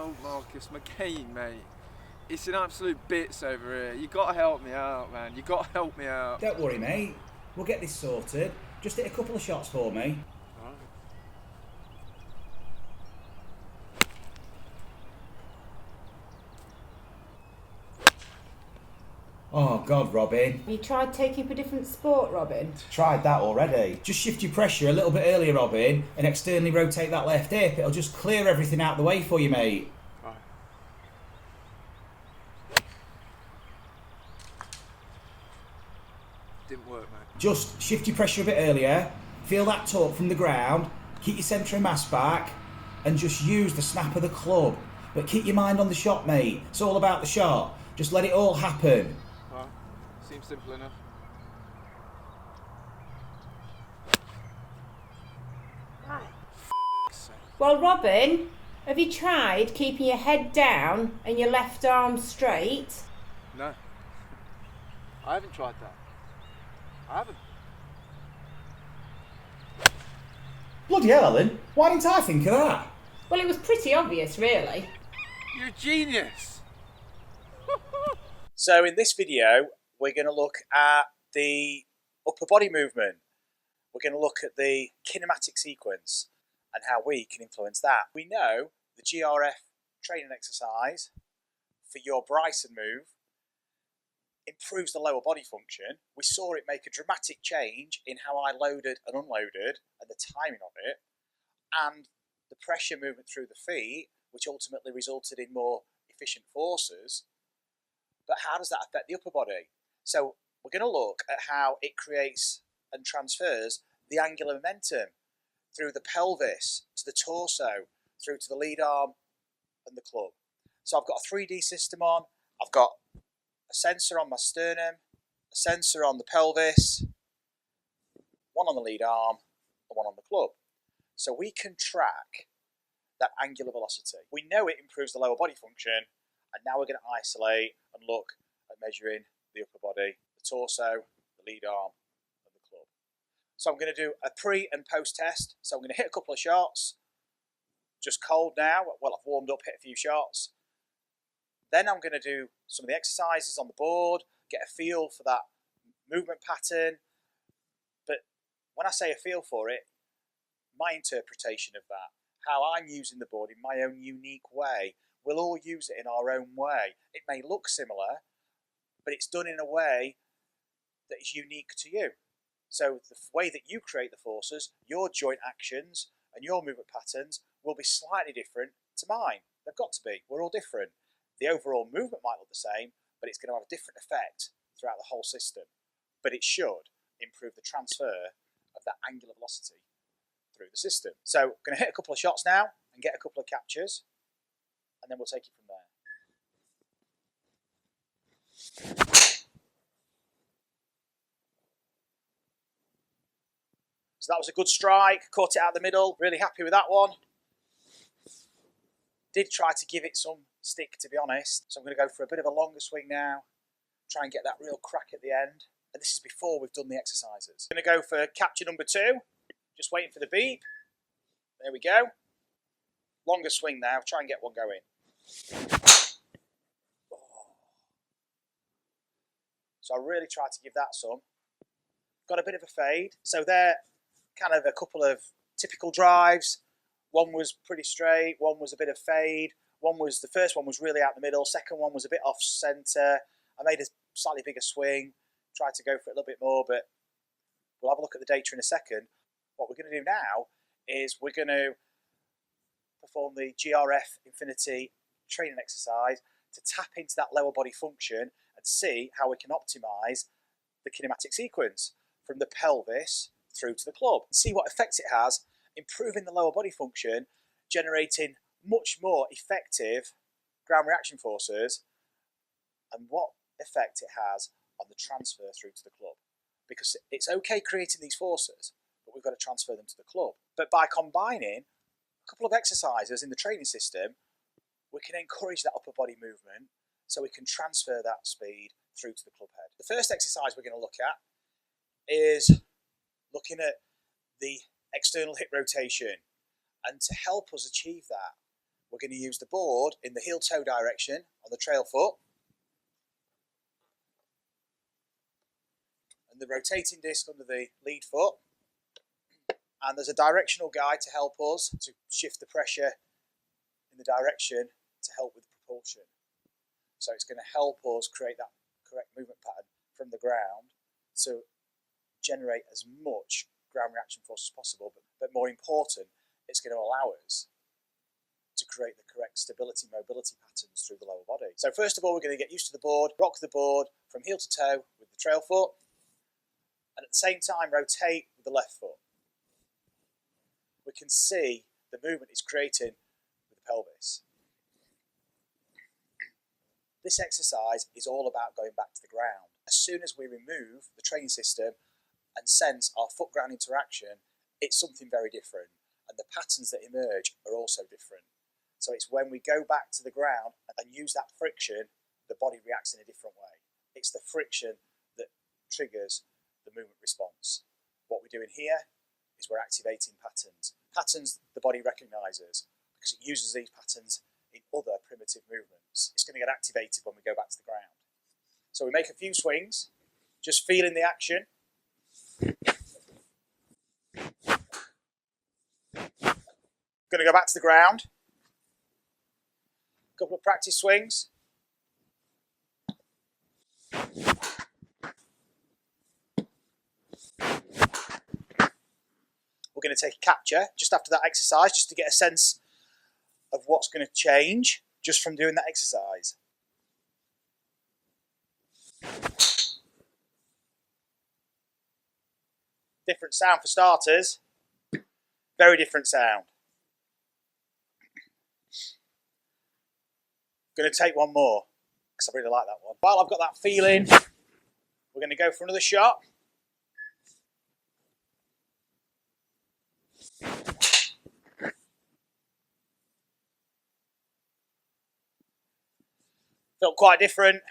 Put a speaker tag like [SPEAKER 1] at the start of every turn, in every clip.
[SPEAKER 1] old Marcus McCain, mate. It's an absolute bits over here. You gotta help me out, man. You gotta help me out.
[SPEAKER 2] Don't worry, mate. We'll get this sorted. Just hit a couple of shots for me.
[SPEAKER 1] Alright.
[SPEAKER 2] Oh, God, Robin.
[SPEAKER 3] You tried taking up a different sport, Robin?
[SPEAKER 2] Tried that already. Just shift your pressure a little bit earlier, Robin, and externally rotate that left hip. It'll just clear everything out the way for you, mate.
[SPEAKER 1] Right. Didn't work, man.
[SPEAKER 2] Just shift your pressure a bit earlier, feel that torque from the ground, keep your centre of mass back, and just use the snap of the club. But keep your mind on the shot, mate. It's all about the shot. Just let it all happen.
[SPEAKER 1] Alright. Seems simple enough.
[SPEAKER 3] Well, Robin, have you tried keeping your head down and your left arm straight?
[SPEAKER 1] No. I haven't tried that. I haven't.
[SPEAKER 2] Bloody hell, Ellen. Why didn't I think of that?
[SPEAKER 3] Well, it was pretty obvious, really.
[SPEAKER 1] You're a genius.
[SPEAKER 4] So in this video, we're going to look at the upper body movement. We're going to look at the kinematic sequence and how we can influence that. We know the GRF training exercise for your Bryson move improves the lower body function. We saw it make a dramatic change in how I loaded and unloaded and the timing of it, and the pressure movement through the feet, which ultimately resulted in more efficient forces. But how does that affect the upper body? So we're going to look at how it creates and transfers the angular momentum through the pelvis to the torso, through to the lead arm and the club. So I've got a 3D system on. I've got a sensor on my sternum, a sensor on the pelvis, one on the lead arm and one on the club. So we can track that angular velocity. We know it improves the lower body function, and now we're going to isolate and look at measuring the upper body, the torso, the lead arm and the club. So I'm going to do a pre and post test. So I'm going to hit a couple of shots, just cold now. Well, I've warmed up, hit a few shots. Then I'm going to do some of the exercises on the board, get a feel for that movement pattern. But when I say a feel for it, my interpretation of that, how I'm using the board in my own unique way. We'll all use it in our own way. It may look similar, but it's done in a way that is unique to you. So the way that you create the forces, your joint actions and your movement patterns will be slightly different to mine. They've got to be. We're all different. The overall movement might look the same, but it's going to have a different effect throughout the whole system. But it should improve the transfer of that angular velocity through the system. So I'm going to hit a couple of shots now and get a couple of captures, and then we'll take it from there. So that was a good strike, caught it out the middle, really happy with that one. Did try to give it some stick, to be honest. So I'm going to go for a bit of a longer swing now, try and get that real crack at the end. And this is before we've done the exercises. I'm going to go for capture number 2, just waiting for the beep. There we go. Longer swing now, try and get one going. So I really tried to give that some. Got a bit of a fade. So they're kind of a couple of typical drives. One was pretty straight, one was a bit of fade. The first one was really out the middle, second one was a bit off centre. I made a slightly bigger swing, tried to go for it a little bit more, but we'll have a look at the data in a second. What we're going to do now is we're going to perform the GRF Infinity training exercise to tap into that lower body function and see how we can optimise the kinematic sequence from the pelvis through to the club. And see what effect it has, improving the lower body function, generating much more effective ground reaction forces, and what effect it has on the transfer through to the club. Because it's okay creating these forces, but we've got to transfer them to the club. But by combining a couple of exercises in the training system, we can encourage that upper body movement so we can transfer that speed through to the club head. The first exercise we're going to look at is looking at the external hip rotation. And to help us achieve that, we're going to use the board in the heel-toe direction on the trail foot, and the rotating disc under the lead foot, and there's a directional guide to help us to shift the pressure in the direction to help with propulsion. So it's going to help us create that correct movement pattern from the ground to generate as much ground reaction force as possible, but more important, it's going to allow us to create the correct stability mobility patterns through the lower body. So first of all, we're going to get used to the board, rock the board from heel to toe with the trail foot, and at the same time rotate with the left foot. We can see the movement it's creating with the pelvis. This exercise is all about going back to the ground. As soon as we remove the training system and sense our foot-ground interaction, it's something very different, and the patterns that emerge are also different. So it's when we go back to the ground and use that friction, the body reacts in a different way. It's the friction that triggers the movement response. What we're doing here is we're activating patterns. Patterns the body recognises because it uses these patterns in other primitive movements. It's going to get activated when we go back to the ground. So we make a few swings, just feeling the action. Going to go back to the ground. A couple of practice swings. We're going to take a capture just after that exercise, just to get a sense of what's going to change just from doing that exercise. Different sound for starters. Very different sound. Going to take one more because I really like that one. While I've got that feeling, we're going to go for another shot. Felt quite different.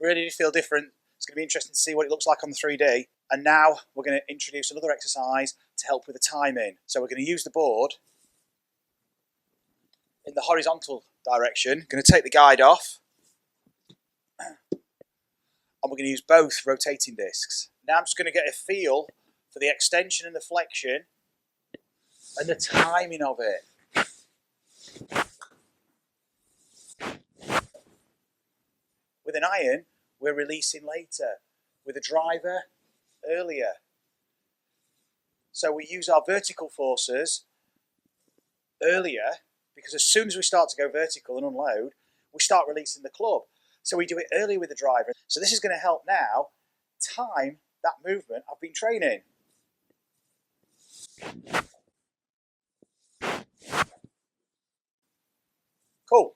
[SPEAKER 4] Really did feel different. It's going to be interesting to see what it looks like on the 3D. And now we're going to introduce another exercise to help with the timing. So we're going to use the board in the horizontal direction. Going to take the guide off. And we're going to use both rotating discs. Now I'm just going to get a feel for the extension and the flexion and the timing of it. With an iron, we're releasing later. With a driver, earlier. So we use our vertical forces earlier because as soon as we start to go vertical and unload, we start releasing the club. So we do it earlier with the driver. So this is going to help now time that movement I've been training. Cool.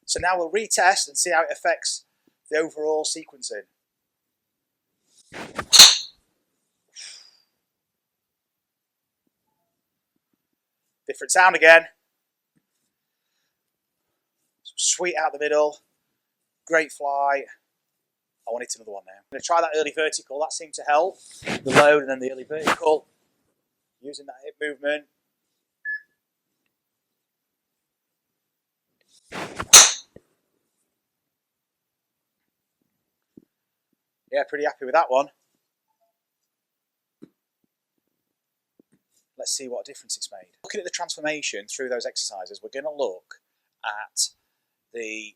[SPEAKER 4] So now we'll retest and see how it affects the overall sequencing. Different sound again. Sweet out the middle. Great flight. I want it another one now. I'm going to try that early vertical. That seemed to help. The load and then the early vertical. Using that hip movement. Yeah, pretty happy with that one. Let's see what difference it's made. Looking at the transformation through those exercises, we're going to look at the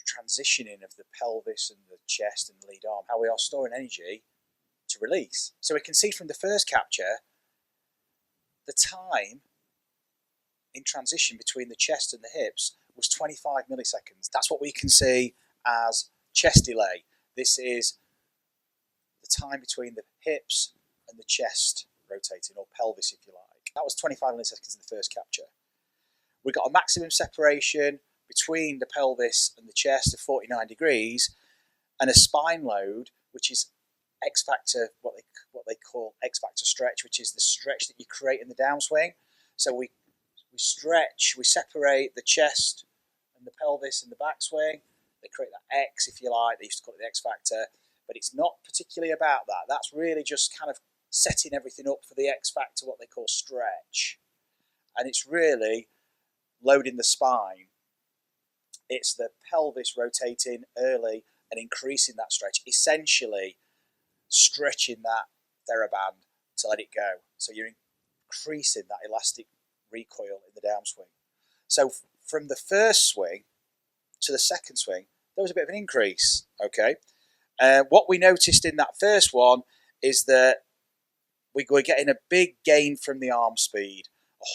[SPEAKER 4] transitioning of the pelvis and the chest and the lead arm, how we are storing energy to release. So we can see from the first capture, the time in transition between the chest and the hips was 25 milliseconds. That's what we can see as chest delay. This is the time between the hips and the chest rotating, or pelvis if you like. That was 25 milliseconds in the first capture. We got a maximum separation between the pelvis and the chest of 49 degrees, and a spine load, which is X factor, what they call X factor stretch, which is the stretch that you create in the downswing. So we stretch, we separate the chest and the pelvis in the backswing. They create that X, if you like. They used to call it the X factor, but it's not particularly about that. That's really just kind of setting everything up for the X factor, what they call stretch. And it's really loading the spine, it's the pelvis rotating early and increasing that stretch, essentially stretching that TheraBand to let it go. So you're increasing that elastic recoil in the downswing. So from the first swing to the second swing, there was a bit of an increase, okay? What we noticed in that first one is that we were getting a big gain from the arm speed,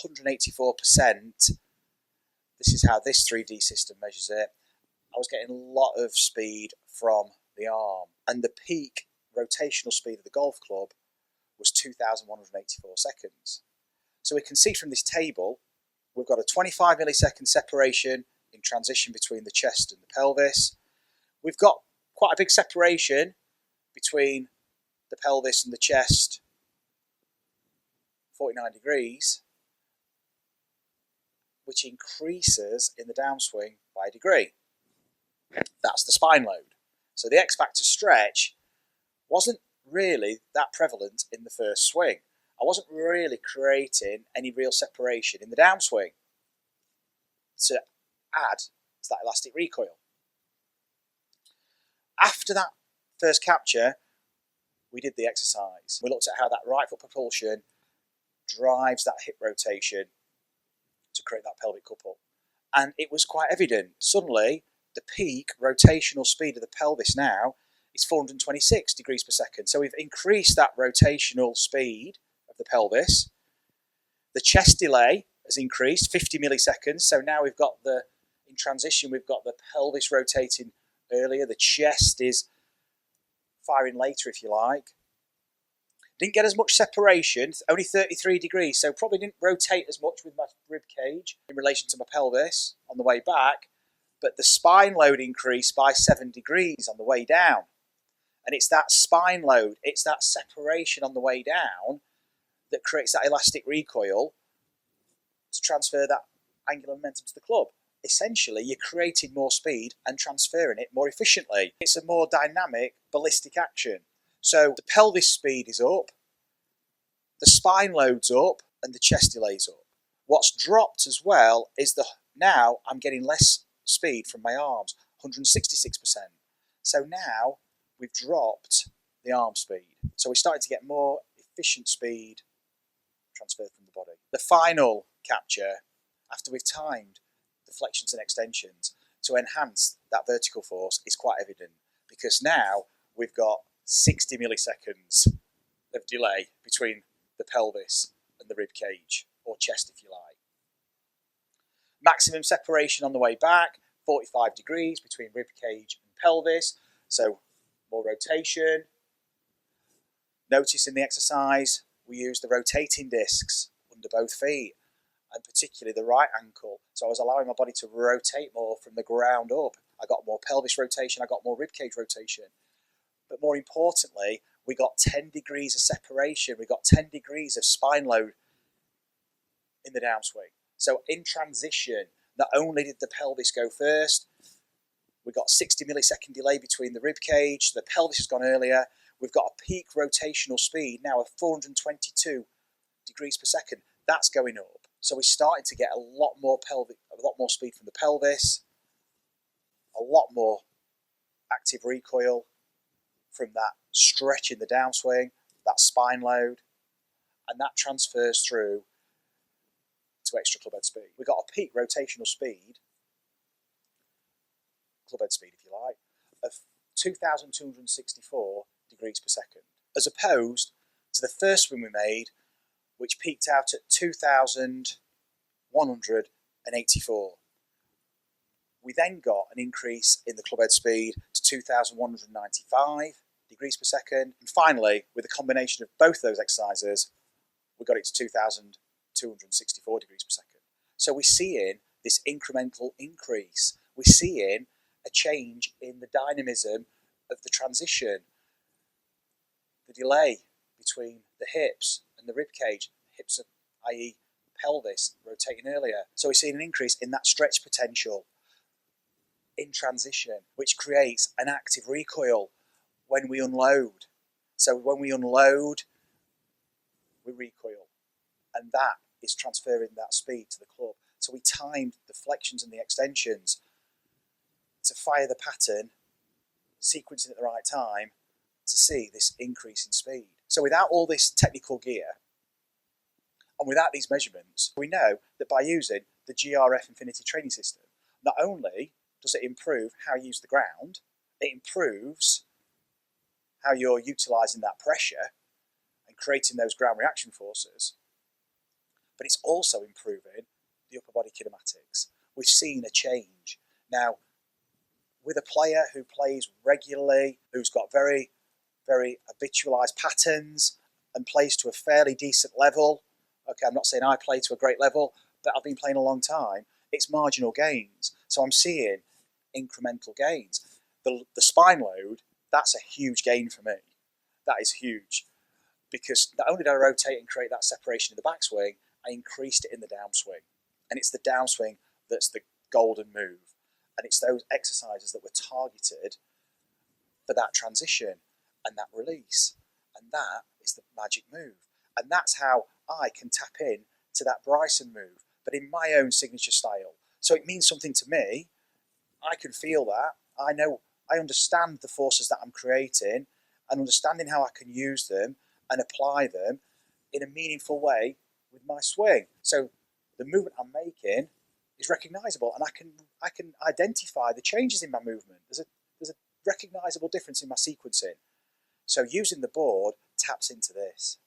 [SPEAKER 4] 184%. This is how this 3D system measures it. I was getting a lot of speed from the arm, and the peak rotational speed of the golf club was 2,184 seconds. So we can see from this table, we've got a 25 millisecond separation in transition between the chest and the pelvis. We've got quite a big separation between the pelvis and the chest, 49 degrees, which increases in the downswing by a degree. That's the spine load. So the X factor stretch wasn't really that prevalent in the first swing. I wasn't really creating any real separation in the downswing to add to that elastic recoil. After that first capture, we did the exercise. We looked at how that right foot propulsion drives that hip rotation to create that pelvic couple. And it was quite evident. Suddenly, the peak rotational speed of the pelvis now is 426 degrees per second. So we've increased that rotational speed of the pelvis. The chest delay has increased 50 milliseconds. So now we've got in transition, we've got the pelvis rotating earlier. The chest is firing later, if you like. Didn't get as much separation, only 33 degrees, so probably didn't rotate as much with my rib cage in relation to my pelvis on the way back, but the spine load increased by 7 degrees on the way down. And it's that spine load, it's that separation on the way down that creates that elastic recoil to transfer that angular momentum to the club. Essentially, you're creating more speed and transferring it more efficiently. It's a more dynamic, ballistic action. So the pelvis speed is up, the spine load's up, and the chest delay's up. What's dropped as well is now I'm getting less speed from my arms, 166%. So now we've dropped the arm speed. So we're starting to get more efficient speed transferred from the body. The final capture, after we've timed the flexions and extensions to enhance that vertical force, is quite evident, because now we've got 60 milliseconds of delay between the pelvis and the rib cage, or chest if you like. Maximum separation on the way back, 45 degrees between rib cage and pelvis, so more rotation. Notice in the exercise we use the rotating discs under both feet, and particularly the right ankle, so I was allowing my body to rotate more from the ground up. I got more pelvis rotation, I got more rib cage rotation. But more importantly, we got 10 degrees of separation. We got 10 degrees of spine load in the downswing. So in transition, not only did the pelvis go first, we got 60 millisecond delay between the rib cage, the pelvis has gone earlier, we've got a peak rotational speed now of 422 degrees per second. That's going up. So we're starting to get a lot more speed from the pelvis, a lot more active recoil from that stretch in the downswing, that spine load, and that transfers through to extra clubhead speed. We've got a peak rotational speed, clubhead speed if you like, of 2,264 degrees per second, as opposed to the first swing we made, which peaked out at 2,184. We then got an increase in the clubhead speed to 2,195 degrees per second. And finally, with a combination of both those exercises, we got it to 2,264 degrees per second. So we're seeing this incremental increase. We're seeing a change in the dynamism of the transition, the delay between the hips and the rib cage, hips, i.e. pelvis, rotating earlier. So we're seeing an increase in that stretch potential in transition, which creates an active recoil when we unload. So when we unload, we recoil, and that is transferring that speed to the club. So we timed the flexions and the extensions to fire the pattern, sequencing at the right time to see this increase in speed. So without all this technical gear and without these measurements, we know that by using the GRF Infinity training system, not only does it improve how you use the ground, it improves how you're utilising that pressure and creating those ground reaction forces, but it's also improving the upper body kinematics. We've seen a change. Now, with a player who plays regularly, who's got very, very habitualised patterns and plays to a fairly decent level, okay, I'm not saying I play to a great level, but I've been playing a long time, it's marginal gains. So I'm seeing incremental gains. The spine load, that's a huge gain for me. That is huge. Because not only did I rotate and create that separation in the backswing, I increased it in the downswing. And it's the downswing that's the golden move. And it's those exercises that were targeted for that transition and that release. And that is the magic move. And that's how I can tap in to that Bryson move, but in my own signature style. So it means something to me. I can feel that. I know, I understand the forces that I'm creating and understanding how I can use them and apply them in a meaningful way with my swing. So the movement I'm making is recognisable, and I can identify the changes in my movement. There's a recognisable difference in my sequencing. So using the board taps into this.